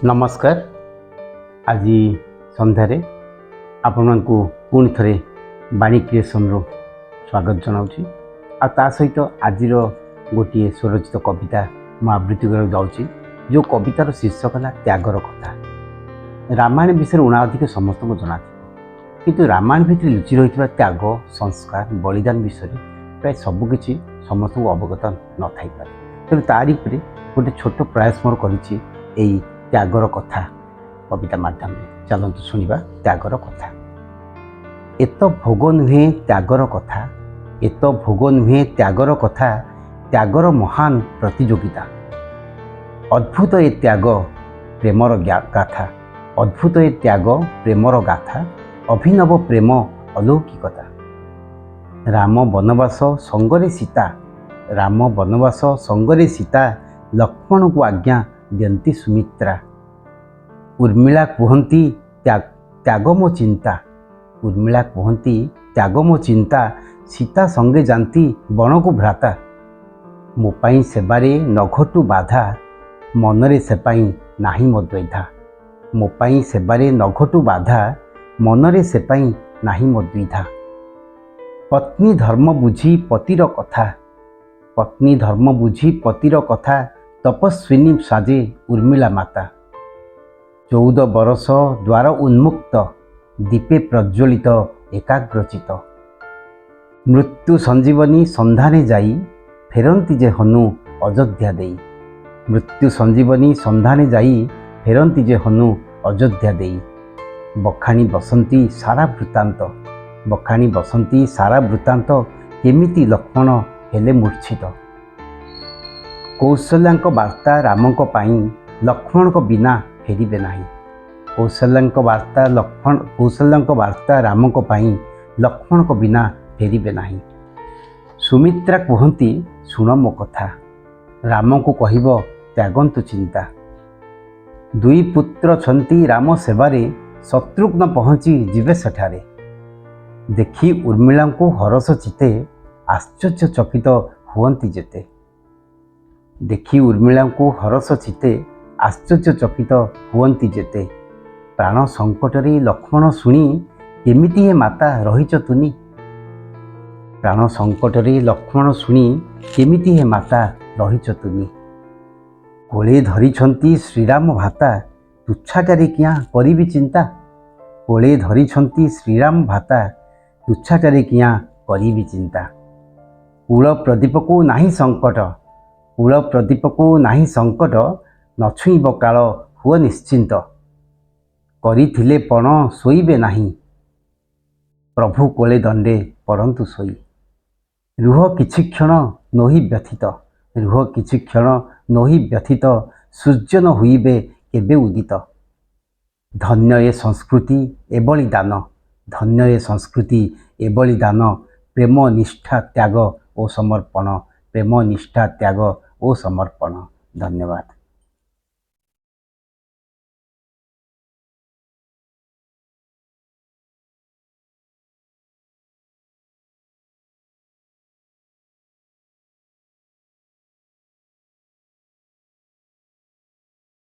नमस्कार। आज संध्यारे आपको पुणी थे बाणी क्रिएशन रो स्वागत जनाऊँगी। आ सहित आज गोटे स्वरचित कविता मु आवृत्ति कर जाऊँगी जो कवितार शीर्षक है त्यागर कथा। रामायण विषय उणाधिक समस्त को जना किंतु रामायण भितर लुचि रही त्याग संस्कार बलिदान विषय प्राय सबकि समस्त को अवगत न थी पारे। तेणु तारी गोटे छोट प्रयास मोर कर त्यागर कथा कविता माध्यम चलतु शुणा त्यागर कथा। एत भोग नुहे त्यागर कथा, एत भोग नुहे त्यागर कथा, त्यागर महान प्रतियोगिता। अद्भुत ए त्याग प्रेमर गाथा, अद्भुत ए त्याग प्रेमर गाथा, अभिनव प्रेम अलौकिकता। राम वनवास संगरे सीता, राम वनवास संगरे सीता, लक्ष्मण को आज्ञा दियंती सुमित्रा। उर्मिला कहती त्याग मो चिंता, उर्मिला कहती त्याग मो चिंता, सीता संगे जानती बण को भ्राता। मो पाई सेबारे न घटु बाधा, मनरे से पाई नाही मो द्वैधा। मो पाई सेबारे न घटु बाधा, मनरे से पाई नाही मो द्विधा। पत्नी धर्म बुझी पतिर कथा, पत्नी धर्म बुझी पतिर कथा, तपस्विनी साजे उर्मिला माता। 14 बरस द्वार उन्मुक्त, दीपे प्रज्वलित एकाग्रचित। मृत्यु संजीवनी संधाने जाई, फेरंती जे हनु अयोध्या देई। मृत्यु संजीवनी संधाने जाई, फेरंती जे हनु अयोध्या देई। बखाणी बसंती सारा वृत्तांत, बखाणी बसंती सारा वृत्तांत, केमिति लक्ष्मण हेले मूर्छित। कौशल्याक वार्ता रामक पाई, लक्ष्मणक बिना फेरिबे नाही। कौशल्याक वार्ता कौशल्याक वार्ता रामक पाई, लक्ष्मणक बिना फेरिबे नाही। सुमित्रा कहती शुण मो कथा, राम को कहब त्यागंतु चिंता। दुई पुत्र छंती राम सेवारे, शत्रुघ्न पहुँची जीवे सेठारे। देखी उर्मिला को हरस चिते, आश्चर्यचकित हुअंती जेते। देखी उर्मिला को हरस चिते, आश्चर्यचकित हुअंती जेते। प्राण संकटरे लक्ष्मण शुणी, केमिति हे माता रहिच तुनी। प्राण संकटरे लक्ष्मण शुणी, केमिति हे माता रहिच तुनी। कोले धरिछंती श्रीराम भाता, तुच्छाचारी किया करिबी चिंता। कोले धरिछंती श्रीराम भाता, तुच्छाचारी किया करिबी चिंता। कूल प्रदीप को नाही संकट, कूल प्रदीप को नाही संकट, न छुईब काल हुओ निश्चिंत। करिथिले पण शोइबे नाही, प्रभु कोले दंडे पड़ंतु सोई। रुह किछि क्षण नोहि व्यथित, रुह किछि क्षण नोहि व्यथित, सूर्य न हुईबे केबे उदित। धन्य ए संस्कृति ए बलिदान, धन्य ए संस्कृति ए बलिदान, प्रेम निष्ठा त्याग ओ समर्पण, प्रेम निष्ठा त्याग ओ समर्पण। धन्यवाद।